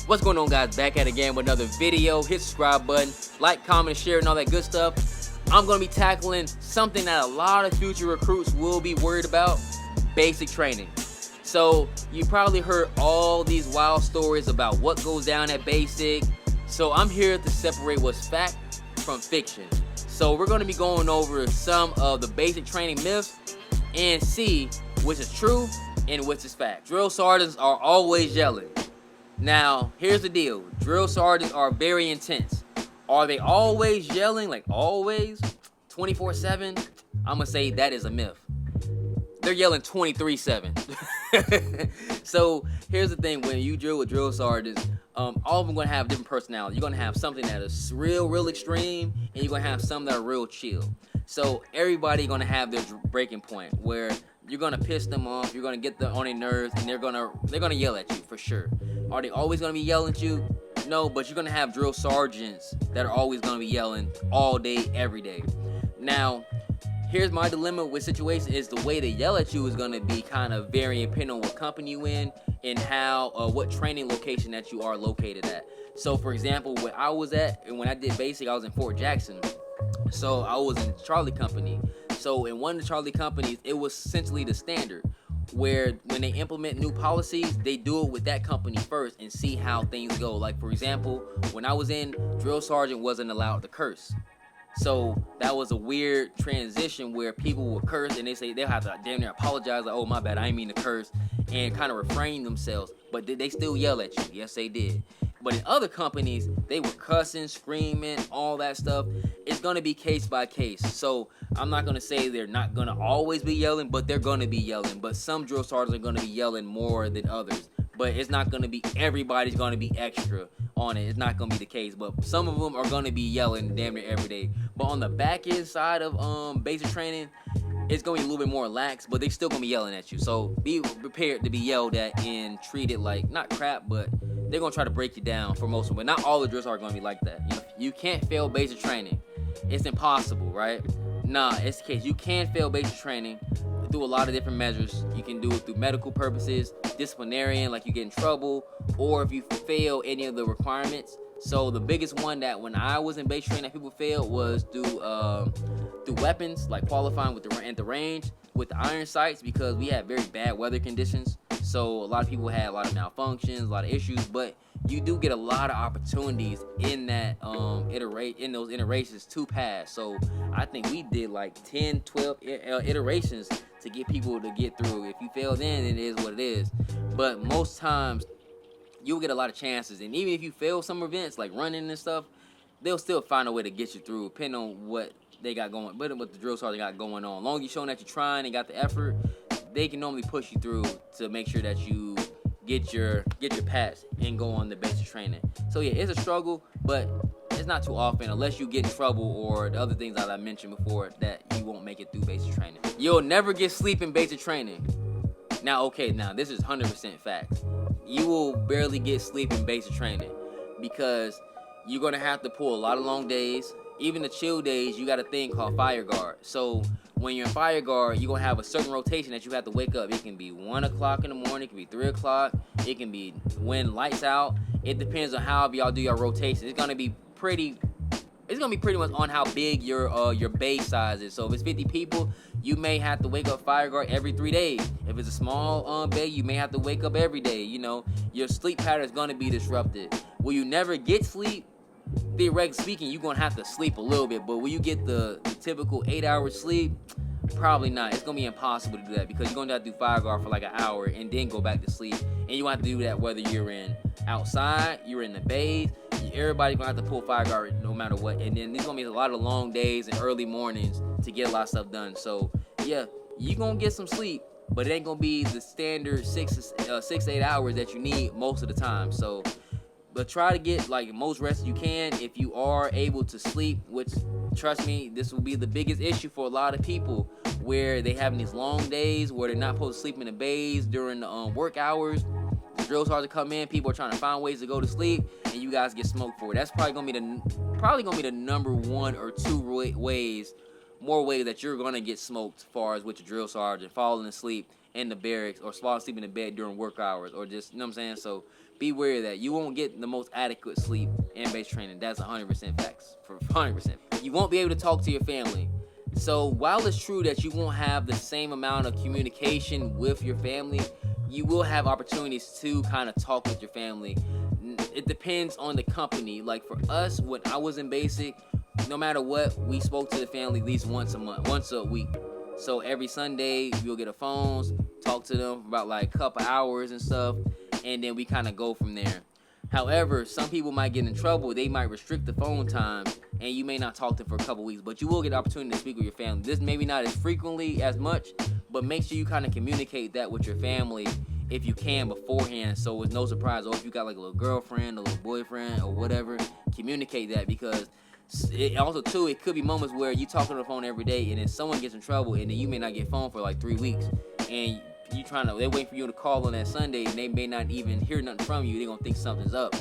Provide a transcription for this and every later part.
What's going on, guys? Back at it again with another video. Hit the subscribe button, like, comment, share, and all that good stuff. I'm going to be tackling something that a lot of future recruits will be worried about: basic training. So you probably heard all these wild stories about what goes down at basic. So I'm here to separate what's fact from fiction. So we're going to be going over some of the basic training myths and see which is true and which is fact. Drill sergeants are always yelling. Now, here's the deal. Drill sergeants are very intense. Are they always yelling, like always, 24/7? I'm going to say that is a myth. They're yelling 23/7. So, here's the thing. When you drill with drill sergeants, all of them going to have different personalities. You're going to have something that is real extreme, and you're going to have some that are real chill. So, everybody going to have their breaking point where you're going to piss them off, you're going to get them on their nerves, and they're going to yell at you for sure. Are they always going to be yelling at you? No, but you're going to have drill sergeants that are always going to be yelling all day, every day. Now, here's my dilemma with situation is the way they yell at you is going to be kind of varying depending on what company you in and how, what training location that you are located at. So, for example, where I was at, and when I did basic, I was in Fort Jackson. So, I was in Charlie Company. So, in one of the Charlie companies, it was essentially the standard, where when they implement new policies, they do it with that company first and see how things go. Like, for example, when I was in, drill sergeant wasn't allowed to curse. So that was a weird transition where people would curse and they'll have to damn near apologize, like, oh, my bad, I didn't mean to curse, and kind of refrain themselves. But did they still yell at you? Yes, they did. But in other companies, they were cussing, screaming, all that stuff. It's going to be case by case. So I'm not going to say they're not going to always be yelling, but they're going to be yelling. But some drill sergeants are going to be yelling more than others. But it's not going to be everybody's going to be extra on it. It's not going to be the case. But some of them are going to be yelling damn near every day. But on the back end side of basic training, it's going to be a little bit more lax, but they still going to be yelling at you. So be prepared to be yelled at and treated like, not crap, but they're going to try to break you down for most of them. But not all the drills are going to be like that. You can't fail basic training. It's impossible, right? Nah, it's the case. You can fail basic training through a lot of different measures. You can do it through medical purposes, disciplinarian, like you get in trouble, or if you fail any of the requirements. So the biggest one that when I was in basic training that people failed was through weapons, like qualifying with the range with the iron sights, because we had very bad weather conditions. So a lot of people had a lot of malfunctions, a lot of issues, but you do get a lot of opportunities in that in those iterations to pass. So I think we did like 10, 12 iterations to get people to get through. If you fail then, it is what it is. But most times you'll get a lot of chances, and even if you fail some events like running and stuff, they'll still find a way to get you through, depending on what they got going, but what the drill sergeant got going on. As long as you're showing that you're trying and got the effort, they can normally push you through to make sure that you get your pass and go on the basic training. So yeah, it's a struggle, but it's not too often, unless you get in trouble or the other things that I mentioned before, that you won't make it through basic training. You'll never get sleep in basic training. Now this is 100% facts. You will barely get sleep in basic training because you're gonna have to pull a lot of long days. Even the chill days, you got a thing called fire guard. So when you're in fire guard, you're going to have a certain rotation that you have to wake up. It can be 1 o'clock in the morning. It can be 3 o'clock. It can be when lights out. It depends on how y'all do your rotation. It's going to be pretty much on how big your bay size is. So if it's 50 people, you may have to wake up fire guard every 3 days. If it's a small bay, you may have to wake up every day. Your sleep pattern is going to be disrupted. Will you never get sleep? Theoretically speaking, you're going to have to sleep a little bit, but will you get the typical 8 hours sleep? Probably not. It's going to be impossible to do that because you're going to have to do fire guard for like an hour and then go back to sleep. And you have to do that whether you're outside, you're in the bays, everybody's going to have to pull fire guard no matter what. And then there's going to be a lot of long days and early mornings to get a lot of stuff done. So yeah, you're going to get some sleep, but it ain't going to be the standard 6 to 8 hours that you need most of the time. So but try to get like most rest you can if you are able to sleep, which, trust me, this will be the biggest issue for a lot of people, where they having these long days where they're not supposed to sleep in the bays during the work hours. The drill sergeants come in, people are trying to find ways to go to sleep, and you guys get smoked for it. That's probably gonna be the number 1 or 2 more ways that you're gonna get smoked, as far as with your drill sergeant falling asleep in the barracks or falling asleep in the bed during work hours, or just, you know what I'm saying? So be wary of that. You won't get the most adequate sleep in basic training. That's 100% facts. For 100%. You won't be able to talk to your family. So while it's true that you won't have the same amount of communication with your family, you will have opportunities to kind of talk with your family. It depends on the company. Like for us, when I was in basic, no matter what, we spoke to the family at least once a week. So every Sunday, you'll get a phone, talk to them for about like a couple hours and stuff, and then we kind of go from there. However, some people might get in trouble. They might restrict the phone time, and you may not talk to them for a couple weeks, but you will get the opportunity to speak with your family. This maybe not as frequently as much, but make sure you kind of communicate that with your family if you can beforehand, so it's no surprise. Or if you got like a little girlfriend, a little boyfriend, or whatever, communicate that, because it also too, it could be moments where you talk on the phone every day, and then someone gets in trouble, and then you may not get phone for like 3 weeks, and they're waiting for you to call on that Sunday, and they may not even hear nothing from you. They're gonna think something's up,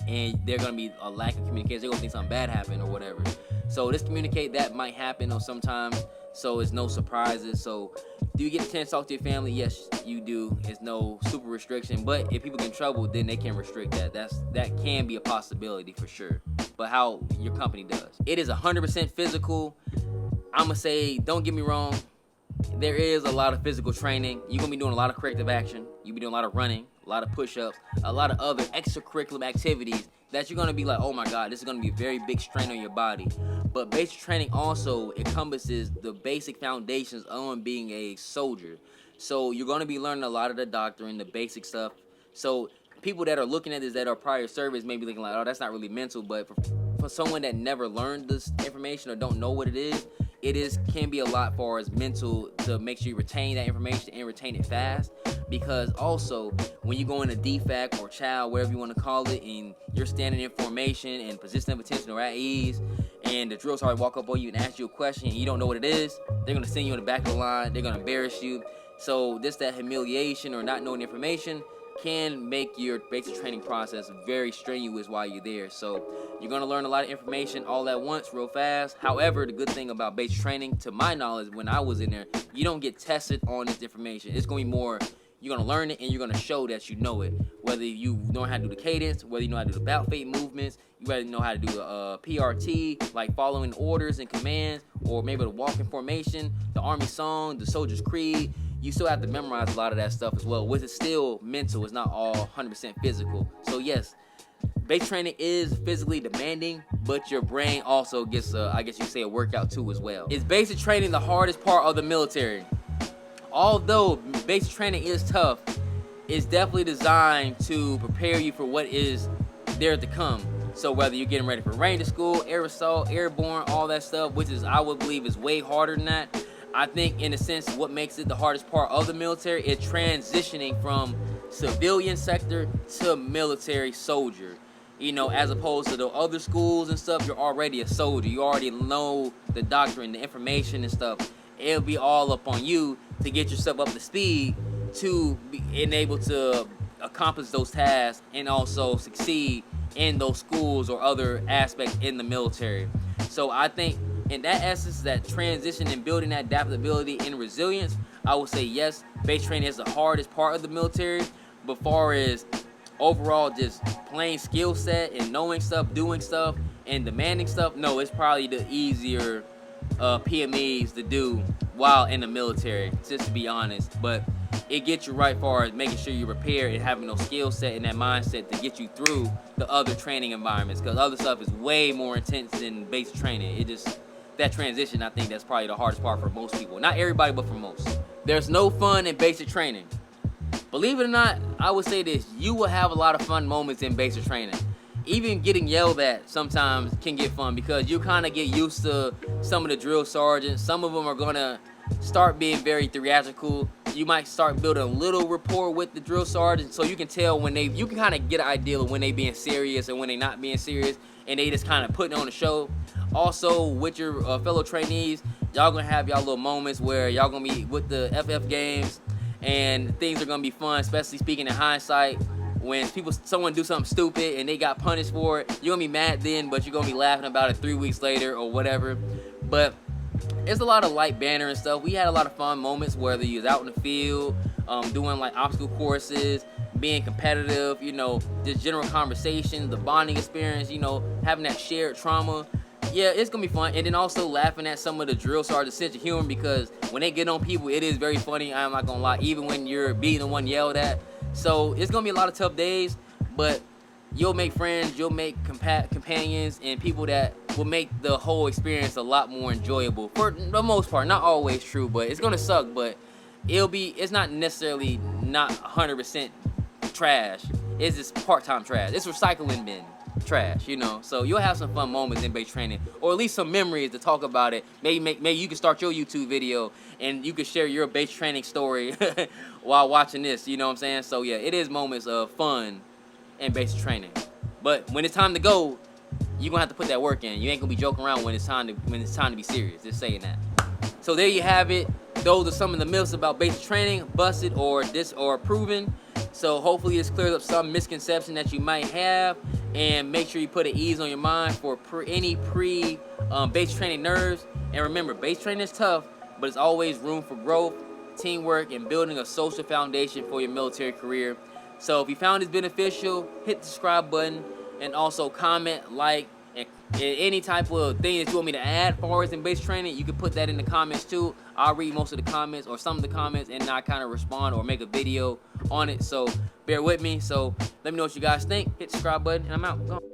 and they're gonna be a lack of communication. They're gonna think something bad happened or whatever. So just communicate that might happen or sometimes, so it's no surprises. So do you get a chance to talk to your family? Yes, you do. It's no super restriction, but if people get in trouble, then they can restrict that. That can be a possibility for sure. But how your company does. It is 100% physical. I'm gonna say, don't get me wrong, there is a lot of physical training. You're gonna be doing a lot of corrective action. You'll be doing a lot of running, a lot of push-ups, a lot of other extracurricular activities that you're gonna be like, oh my God, this is gonna be a very big strain on your body. But basic training also encompasses the basic foundations on being a soldier. So you're gonna be learning a lot of the doctrine, the basic stuff. So people that are looking at this that are prior service may be looking like, oh, that's not really mental. But for someone that never learned this information or don't know what it is can be a lot for as mental to make sure you retain that information and retain it fast. Because also, when you go into DFAC or child, whatever you want to call it, and you're standing in formation and position of attention or at ease, and the drill sergeant walk up on you and ask you a question and you don't know what it is, they're going to send you in the back of the line. They're going to embarrass you. So just that humiliation or not knowing information can make your basic training process very strenuous while you're there. So you're going to learn a lot of information all at once real fast. However, the good thing about basic training, to my knowledge, when I was in there, you don't get tested on this information. It's going to be more, you're going to learn it and you're going to show that you know it. Whether you know how to do the cadence, whether you know how to do the bout fate movements, you better know how to do a PRT, like following orders and commands, or maybe the walking formation, the Army song, the Soldier's Creed. You still have to memorize a lot of that stuff as well, which is still mental. It's not all 100% physical. So yes, basic training is physically demanding, but your brain also gets, I guess you could say, a workout too as well. Is basic training the hardest part of the military? Although basic training is tough, it's definitely designed to prepare you for what is there to come. So whether you're getting ready for Ranger School, Air Assault, Airborne, all that stuff, which is, I would believe, is way harder than that. I think in a sense what makes it the hardest part of the military is transitioning from civilian sector to military soldier. You know, as opposed to the other schools and stuff, you're already a soldier. You already know the doctrine, the information and stuff. It'll be all up on you to get yourself up to speed to be enabled to accomplish those tasks and also succeed in those schools or other aspects in the military. So I think in that essence, that transition and building that adaptability and resilience, I would say yes, basic training is the hardest part of the military. But far as overall just plain skill set and knowing stuff, doing stuff, and demanding stuff, no, it's probably the easier PMEs to do while in the military, just to be honest. But it gets you right far as making sure you're prepared and having those skill set and that mindset to get you through the other training environments, because other stuff is way more intense than basic training. It just, that transition, I think that's probably the hardest part for most people. Not everybody, but for most. There's no fun in basic training. Believe it or not, I would say this, you will have a lot of fun moments in basic training. Even getting yelled at sometimes can get fun, because you kind of get used to some of the drill sergeants. Some of them are going to start being very theatrical. You might start building a little rapport with the drill sergeant, so you can tell when you can kind of get an idea of when they being serious and when they not being serious, and they just kind of putting on a show. Also, with your fellow trainees, y'all gonna have y'all little moments where y'all gonna be with the FF games, and things are gonna be fun, especially speaking in hindsight. When someone do something stupid and they got punished for it, you're gonna be mad then, but you're gonna be laughing about it 3 weeks later or whatever. But it's a lot of light banter and stuff. We had a lot of fun moments, whether you was out in the field, doing like obstacle courses, being competitive, you know, just general conversation, the bonding experience, you know, having that shared trauma. Yeah, it's gonna be fun. And then also laughing at some of the drill sergeant's sense of humor, because when they get on people, it is very funny. I'm not gonna lie, even when you're being the one yelled at. So it's gonna be a lot of tough days, but you'll make friends, you'll make companions, and people that will make the whole experience a lot more enjoyable for the most part. Not always true, but it's gonna suck, but it's not necessarily not 100% trash. It's just part-time trash. It's recycling bin trash, you know. So you'll have some fun moments in base training, or at least some memories to talk about it. Maybe you can start your YouTube video and you can share your base training story while watching this, you know what I'm saying? So yeah, it is moments of fun and basic training. But when it's time to go, you're gonna have to put that work in. You ain't gonna be joking around when it's time to be serious. Just saying that. So there you have it. Those are some of the myths about basic training, busted or proven. So hopefully this clears up some misconception that you might have, and make sure you put an ease on your mind for any basic training nerves. And remember, basic training is tough, but it's always room for growth, teamwork, and building a social foundation for your military career. So if you found this beneficial, hit the subscribe button, and also comment, like, and any type of thing that you want me to add far as in basic training, you can put that in the comments too. I'll read most of the comments or some of the comments, and I kind of respond or make a video on it. So bear with me. So let me know what you guys think. Hit the subscribe button, and I'm out. Go.